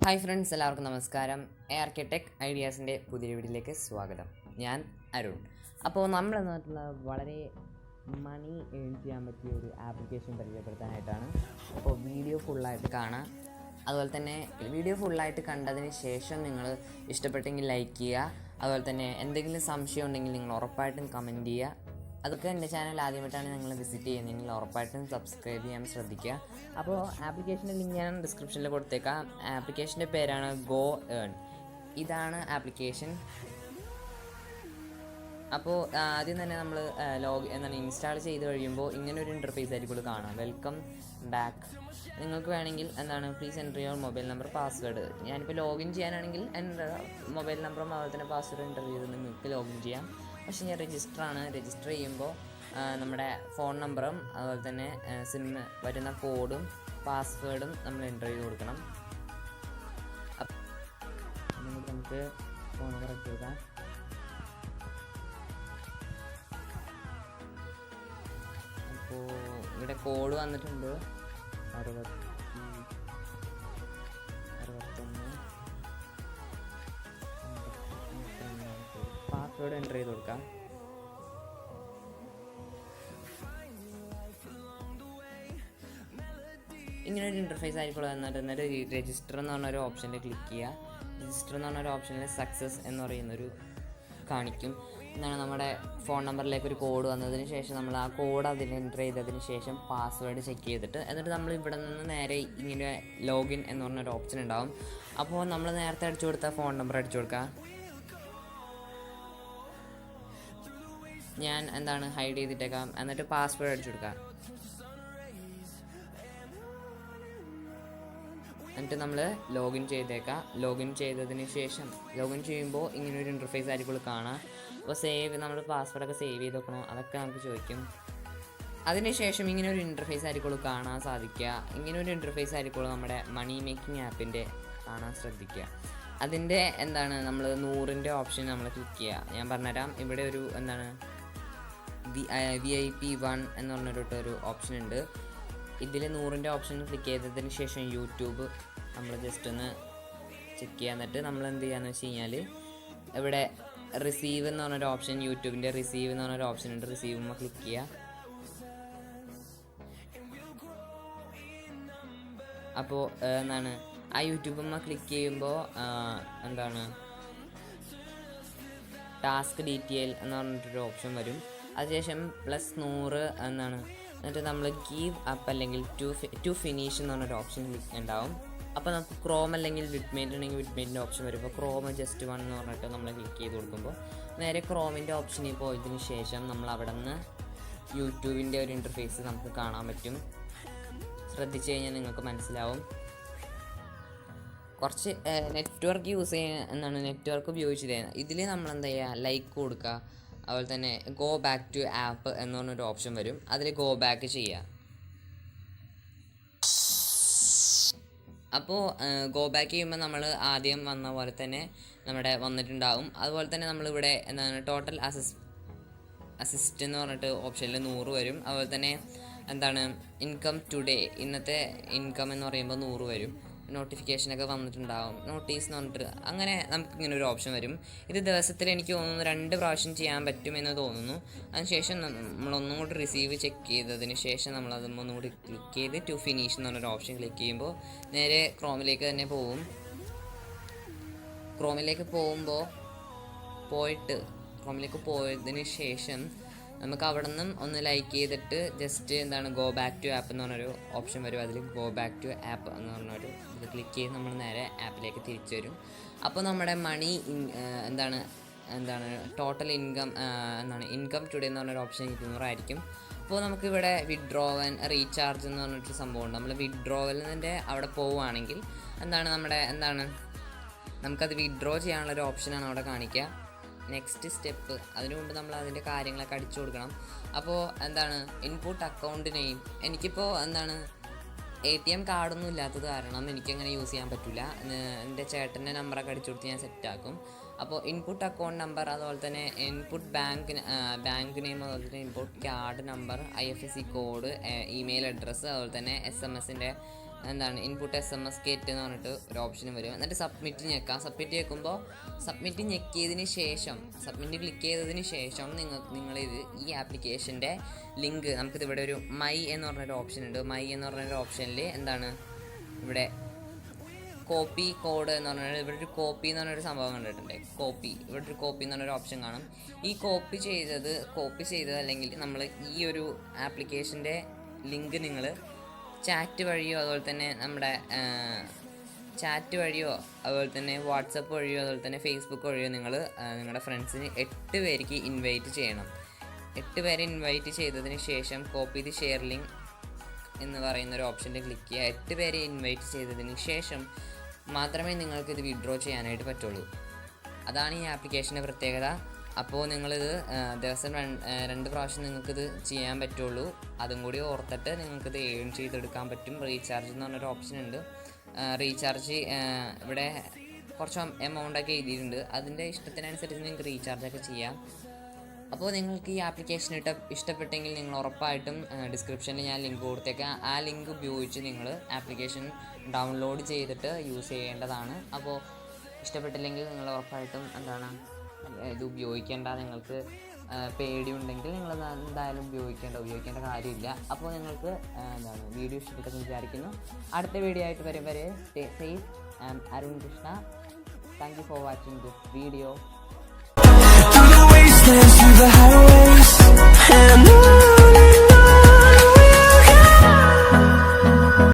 Hi friends, എല്ലാവർക്കും നമസ്കാരം. Architect ഐഡിയാസിൻ്റെ പുതിയ വീഡിയോയിലേക്ക് സ്വാഗതം. ഞാൻ അരുൺ. അപ്പോൾ നമ്മൾ എന്ന് വളരെ മണി ഏൺ ചെയ്യാൻ പറ്റിയ ഒരു ആപ്ലിക്കേഷൻ പരിചയപ്പെടുത്താനായിട്ടാണ്. അപ്പോൾ വീഡിയോ ഫുള്ളായിട്ട് കാണാം. അതുപോലെ തന്നെ വീഡിയോ ഫുള്ളായിട്ട് കണ്ടതിന് ശേഷം നിങ്ങൾ ഇഷ്ടപ്പെട്ടെങ്കിൽ ലൈക്ക് ചെയ്യുക. അതുപോലെ തന്നെ എന്തെങ്കിലും സംശയം ഉണ്ടെങ്കിൽ നിങ്ങൾ ഉറപ്പായിട്ടും കമൻറ്റ് ചെയ്യുക. അതൊക്കെ എൻ്റെ ചാനൽ ആദ്യമായിട്ടാണ് നിങ്ങൾ വിസിറ്റ് ചെയ്യുന്നതെങ്കിൽ ഉറപ്പായിട്ടും സബ്സ്ക്രൈബ് ചെയ്യാൻ ശ്രദ്ധിക്കുക. അപ്പോൾ ആപ്ലിക്കേഷൻ്റെ ലിങ്ക് ഞാൻ ഡിസ്ക്രിപ്ഷനിൽ കൊടുത്തേക്കാം. ആപ്ലിക്കേഷൻ്റെ പേരാണ് ഗോ ഏൺ. ഇതാണ് ആപ്ലിക്കേഷൻ. അപ്പോൾ ആദ്യം തന്നെ നമ്മൾ ഇൻസ്റ്റാൾ ചെയ്ത് കഴിയുമ്പോൾ ഇങ്ങനൊരു ഇൻ്റർഫേസ് ആയിരിക്കും കാണാം. Welcome back. നിങ്ങൾക്ക് വേണമെങ്കിൽ please enter your mobile number, password. ഞാനിപ്പോൾ ലോഗിൻ ചെയ്യാനാണെങ്കിൽ എൻ്റെ മൊബൈൽ നമ്പറും അതുപോലെ തന്നെ പാസ്വേഡ് എൻ്റർ ചെയ്ത് നിങ്ങൾക്ക് ലോഗിൻ ചെയ്യാം. പക്ഷേ ഞാൻ രജിസ്റ്റർ ചെയ്യുമ്പോൾ നമ്മുടെ ഫോൺ നമ്പറും അതുപോലെ തന്നെ സിം വരുന്ന കോഡും പാസ്വേഡും നമ്മൾ എൻ്റർ ചെയ്ത് കൊടുക്കണം. നമുക്ക് ഫോൺ നമ്പർ ഇട്ട് കൊടുക്കാം. അപ്പോൾ ഇവിടെ കോഡ് വന്നിട്ടുണ്ട് 61. പാസ്വേഡ് എൻ്റർ ചെയ്ത് കൊടുക്കാം. ഇങ്ങനൊരു ഇൻ്റർഫേസ് ആയിരിക്കുള്ളൂ. എന്നിട്ട് രജിസ്റ്റർ എന്ന് പറഞ്ഞൊരു ഓപ്ഷനിൽ ക്ലിക്ക് ചെയ്യുക. രജിസ്റ്റർ എന്ന് പറഞ്ഞൊരു ഓപ്ഷനിൽ സക്സസ് എന്ന് പറയുന്നൊരു കാണിക്കും. നമ്മുടെ ഫോൺ നമ്പറിലേക്ക് ഒരു കോഡ് വന്നതിന് ശേഷം നമ്മൾ ആ കോഡ് അതിൽ എൻ്റർ ചെയ്തതിന് ശേഷം പാസ്വേഡ് ചെക്ക് ചെയ്തിട്ട് എന്നിട്ട് നമ്മൾ ഇവിടെ നിന്ന് നേരെ ഇങ്ങനെ ലോഗിൻ എന്ന് പറഞ്ഞൊരു ഓപ്ഷൻ ഉണ്ടാവും. അപ്പോൾ നമ്മൾ നേരത്തെ അടിച്ചു കൊടുത്ത ഫോൺ നമ്പർ അടിച്ചു കൊടുക്കുക. ഞാൻ ഹൈഡ് ചെയ്തിട്ടേക്കാം. എന്നിട്ട് പാസ്വേഡ് അടിച്ചു കൊടുക്കാം. എന്നിട്ട് നമ്മൾ ലോഗിൻ ചെയ്തേക്കാം. ലോഗിൻ ചെയ്തതിന് ശേഷം ലോഗിൻ ചെയ്യുമ്പോൾ ഇങ്ങനൊരു ഇൻ്റർഫേസ് ആയിരിക്കും കാണാം. അപ്പോൾ നമ്മൾ പാസ്വേഡൊക്കെ സേവ് ചെയ്ത് വെക്കണോ അതൊക്കെ നമുക്ക് ചോദിക്കും. അതിനുശേഷം ഇങ്ങനെ ഒരു ഇൻ്റർഫേസ് ആയിരിക്കും കാണാൻ സാധിക്കുക. ഇങ്ങനൊരു ഇൻ്റർഫേസ് ആയിരിക്കും നമ്മുടെ മണി മേക്കിംഗ് ആപ്പിൻ്റെ കാണാൻ ശ്രദ്ധിക്കുക. അതിൻ്റെ നമ്മൾ 100ൻ്റെ ഓപ്ഷൻ നമ്മൾ ക്ലിക്ക് ചെയ്യുക. ഞാൻ പറഞ്ഞുതരാം. ഇവിടെ ഒരു VIP 1 എന്ന് പറഞ്ഞൊരു ഓപ്ഷൻ ഉണ്ട്. ഇതിൽ 100ൻ്റെ ഓപ്ഷൻ ക്ലിക്ക് ചെയ്തതിന് ശേഷം യൂട്യൂബ് നമ്മൾ ജസ്റ്റ് ഒന്ന് ചെക്ക് ചെയ്യുക. എന്നിട്ട് നമ്മൾ എന്ത് ചെയ്യാന്ന് വെച്ച് കഴിഞ്ഞാൽ ഇവിടെ റിസീവ് എന്ന് പറഞ്ഞൊരു ഓപ്ഷൻ, യൂട്യൂബിൻ്റെ റിസീവ് എന്ന് പറഞ്ഞൊരു ഓപ്ഷൻ ഉണ്ട്. റിസീവ് ക്ലിക്ക് ചെയ്യുക. അപ്പോൾ ആ യൂട്യൂബ് ക്ലിക്ക് ചെയ്യുമ്പോൾ ടാസ്ക് ഡീറ്റെയിൽ എന്ന് പറഞ്ഞിട്ടൊരു ഓപ്ഷൻ വരും. അതിനുശേഷം +100 എന്നിട്ട് നമ്മൾ ഗീവ് അപ്പ് അല്ലെങ്കിൽ ടു ഫിനിഷ് എന്ന് പറഞ്ഞൊരു ഓപ്ഷൻ ഉണ്ടാവും. അപ്പോൾ നമുക്ക് ക്രോം അല്ലെങ്കിൽ വിഡ്മേറ്റ് ഉണ്ടെങ്കിൽ വിഡ്മേറ്റിൻ്റെ ഓപ്ഷൻ വരും. അപ്പോൾ ക്രോം just 1 എന്ന് പറഞ്ഞിട്ട് നമ്മൾ ക്ലിക്ക് ചെയ്ത് കൊടുക്കുമ്പോൾ നേരെ ക്രോമിൻ്റെ ഓപ്ഷനിൽ പോയതിന് ശേഷം നമ്മൾ അവിടെ നിന്ന് യൂട്യൂബിൻ്റെ ഒരു ഇൻ്റർഫേസ് നമുക്ക് കാണാൻ പറ്റും. ശ്രദ്ധിച്ചു കഴിഞ്ഞാൽ നിങ്ങൾക്ക് മനസ്സിലാവും. കുറച്ച് നെറ്റ്വർക്ക് യൂസ് ചെയ്യുക നെറ്റ്വർക്ക് ഉപയോഗിച്ച് ചെയ്യുക. ഇതിൽ നമ്മൾ എന്താ ചെയ്യുക, ലൈക്ക് കൊടുക്കുക. അതുപോലെ തന്നെ ഗോ ബാക്ക് ടു ആപ്പ് എന്ന് പറഞ്ഞൊരു ഓപ്ഷൻ വരും. അതിൽ ഗോ ബാക്ക് ചെയ്യുക. അപ്പോൾ ഗോ ബാക്ക് ചെയ്യുമ്പോൾ നമ്മൾ ആദ്യം വന്ന പോലെ തന്നെ നമ്മുടെ വന്നിട്ടുണ്ടാവും. അതുപോലെ തന്നെ നമ്മളിവിടെ ടോട്ടൽ അസിസ്റ്റ് എന്ന് പറഞ്ഞിട്ട് ഓപ്ഷനിൽ 100 വരും. അതുപോലെ തന്നെ ഇൻകം ടുഡേ, ഇന്നത്തെ ഇൻകം എന്ന് പറയുമ്പോൾ 100 വരും. നോട്ടിഫിക്കേഷനൊക്കെ വന്നിട്ടുണ്ടാവും. നോട്ടീസ് എന്ന് പറഞ്ഞിട്ട് അങ്ങനെ നമുക്കിങ്ങനെ ഒരു ഓപ്ഷൻ വരും. ഇത് ദിവസത്തിൽ എനിക്ക് തോന്നുന്നു 2 പ്രാവശ്യം ചെയ്യാൻ പറ്റുമെന്ന് തോന്നുന്നു. അതിനുശേഷം നമ്മളൊന്നും കൂടി റിസീവ് ചെക്ക് ചെയ്തതിന് ശേഷം നമ്മളത് ഒന്നുകൂടി ക്ലിക്ക് ചെയ്ത് ടു ഫിനിഷ് എന്ന് പറഞ്ഞൊരു ഓപ്ഷൻ ക്ലിക്ക് ചെയ്യുമ്പോൾ നേരെ ക്രോമിലേക്ക് തന്നെ പോവും. ക്രോമിലേക്ക് പോയതിന് ശേഷം നമുക്ക് അവിടെ നിന്നും ഒന്ന് ലൈക്ക് ചെയ്തിട്ട് just go back to app എന്ന് പറഞ്ഞൊരു ഓപ്ഷൻ വരും. അതിൽ ഗോ ബാക്ക് ടു ആപ്പ് എന്ന് പറഞ്ഞൊരു ഇത് ക്ലിക്ക് ചെയ്ത് നമ്മൾ നേരെ ആപ്പിലേക്ക് തിരിച്ചു വരും. അപ്പോൾ നമ്മുടെ മണി ടോട്ടൽ ഇൻകം ടുഡേ എന്ന് പറഞ്ഞൊരു ഓപ്ഷൻ 200 ആയിരിക്കും. അപ്പോൾ നമുക്കിവിടെ വിഡ്രോവൽ റീചാർജ് എന്ന് പറഞ്ഞിട്ടൊരു സംഭവമുണ്ട്. നമ്മൾ വിഡ്രോവലിൻ്റെ അവിടെ പോവുകയാണെങ്കിൽ നമുക്കത് വിഡ്രോ ചെയ്യാനുള്ളൊരു ഓപ്ഷനാണ് അവിടെ കാണിക്കുക. നെക്സ്റ്റ് സ്റ്റെപ്പ്, അതിനു മുമ്പ് നമ്മൾ അതിൻ്റെ കാര്യങ്ങളൊക്കെ അടിച്ചു കൊടുക്കണം. അപ്പോൾ ഇൻപുട്ട് അക്കൗണ്ട് നെയിം. എനിക്കിപ്പോൾ ATM കാർഡൊന്നും ഇല്ലാത്തത് കാരണം എനിക്കങ്ങനെ യൂസ് ചെയ്യാൻ പറ്റില്ല. എൻ്റെ ചേട്ടൻ്റെ നമ്പറൊക്കെ അടിച്ചു കൊടുത്ത് ഞാൻ സെറ്റാക്കും. അപ്പോൾ ഇൻപുട്ട് അക്കൗണ്ട് നമ്പർ, അതുപോലെ തന്നെ ഇൻപുട്ട് ബാങ്ക് നെയിം, അതുപോലെ തന്നെ input card number, IFSC code, email address, അതുപോലെ തന്നെ SMS എന്താണ് ഇൻപുട്ട് SMS ഗെറ്റ് എന്ന് പറഞ്ഞിട്ട് ഒരു ഓപ്ഷൻ വരും. എന്നിട്ട് സബ്മിറ്റ് ഞെക്കാം. സബ്മിറ്റ് ഞെക്കുമ്പോൾ സബ്മിറ്റ് ഞെക്കിയതിന് ശേഷം സബ്മിറ്റ് ക്ലിക്ക് ചെയ്തതിന് ശേഷം നിങ്ങളിത് ഈ ആപ്ലിക്കേഷൻ്റെ ലിങ്ക് നമുക്കിത് ഇവിടെ ഒരു മൈ എന്ന് പറഞ്ഞൊരു ഓപ്ഷൻ ഉണ്ട്. മൈ എന്ന് പറഞ്ഞൊരു ഓപ്ഷനിൽ എന്താണ് ഇവിടെ കോപ്പി കോഡ് എന്ന് പറഞ്ഞാൽ ഇവിടെ ഒരു കോപ്പി എന്ന് പറഞ്ഞൊരു സംഭവം കണ്ടിട്ടുണ്ട്. ഇവിടെ ഒരു കോപ്പി എന്ന് പറഞ്ഞൊരു ഓപ്ഷൻ കാണും. ഈ കോപ്പി ചെയ്തത് അല്ലെങ്കിൽ നമ്മൾ ഈ ഒരു ആപ്ലിക്കേഷൻ്റെ ലിങ്ക് നിങ്ങൾ ചാറ്റ് വഴിയോ അതുപോലെ തന്നെ നമ്മുടെ അതുപോലെ തന്നെ വാട്സപ്പ് വഴിയോ അതുപോലെ തന്നെ ഫേസ്ബുക്ക് വഴിയോ നിങ്ങൾ നിങ്ങളുടെ ഫ്രണ്ട്സിന് 8 പേർക്ക് ഇൻവൈറ്റ് ചെയ്യണം. 8 പേരെ ഇൻവൈറ്റ് ചെയ്തതിന് ശേഷം കോപ്പി ദി ഷെയർ ലിങ്ക് എന്ന് പറയുന്നൊരു ഓപ്ഷനിൽ ക്ലിക്ക് ചെയ്യുക. 8 പേരെ ഇൻവൈറ്റ് ചെയ്തതിന് ശേഷം മാത്രമേ നിങ്ങൾക്കിത് വിഡ്രോ ചെയ്യാനായിട്ട് പറ്റുള്ളൂ. അതാണ് ഈ ആപ്ലിക്കേഷൻ്റെ പ്രത്യേകത. അപ്പോൾ നിങ്ങളിത് ദിവസം 2 പ്രാവശ്യം നിങ്ങൾക്കിത് ചെയ്യാൻ പറ്റുള്ളൂ. അതും കൂടി ഓർത്തിട്ട് നിങ്ങൾക്കിത് ഏൺ ചെയ്തെടുക്കാൻ പറ്റും. റീചാർജ് എന്ന് പറഞ്ഞൊരു ഓപ്ഷൻ ഉണ്ട്. റീചാർജ് ഇവിടെ കുറച്ച് എമൗണ്ടൊക്കെ എഴുതിയിട്ടുണ്ട്. അതിൻ്റെ ഇഷ്ടത്തിനനുസരിച്ച് നിങ്ങൾക്ക് റീചാർജൊക്കെ ചെയ്യാം. അപ്പോൾ നിങ്ങൾക്ക് ഈ ആപ്ലിക്കേഷൻ ഇഷ്ടപ്പെട്ടെങ്കിൽ നിങ്ങൾ ഉറപ്പായിട്ടും ഡിസ്ക്രിപ്ഷനിൽ ഞാൻ ലിങ്ക് കൊടുത്തേക്കാം. ആ ലിങ്ക് ഉപയോഗിച്ച് നിങ്ങൾ ആപ്ലിക്കേഷൻ ഡൗൺലോഡ് ചെയ്തിട്ട് യൂസ് ചെയ്യേണ്ടതാണ്. അപ്പോൾ ഇഷ്ടപ്പെട്ടില്ലെങ്കിൽ നിങ്ങൾ ഉറപ്പായിട്ടും ഇത് ഉപയോഗിക്കേണ്ട. നിങ്ങൾക്ക് പേടിയുണ്ടെങ്കിൽ നിങ്ങൾ എന്തായാലും ഉപയോഗിക്കേണ്ട കാര്യമില്ല. അപ്പോൾ നിങ്ങൾക്ക് വീഡിയോ ഇഷ്ടപ്പെട്ടെന്ന് വിചാരിക്കുന്നു. അടുത്ത വീഡിയോ ആയിട്ട് വരും വരെ stay safe. I am Arun Krishna. Thank you for watching this video. Through the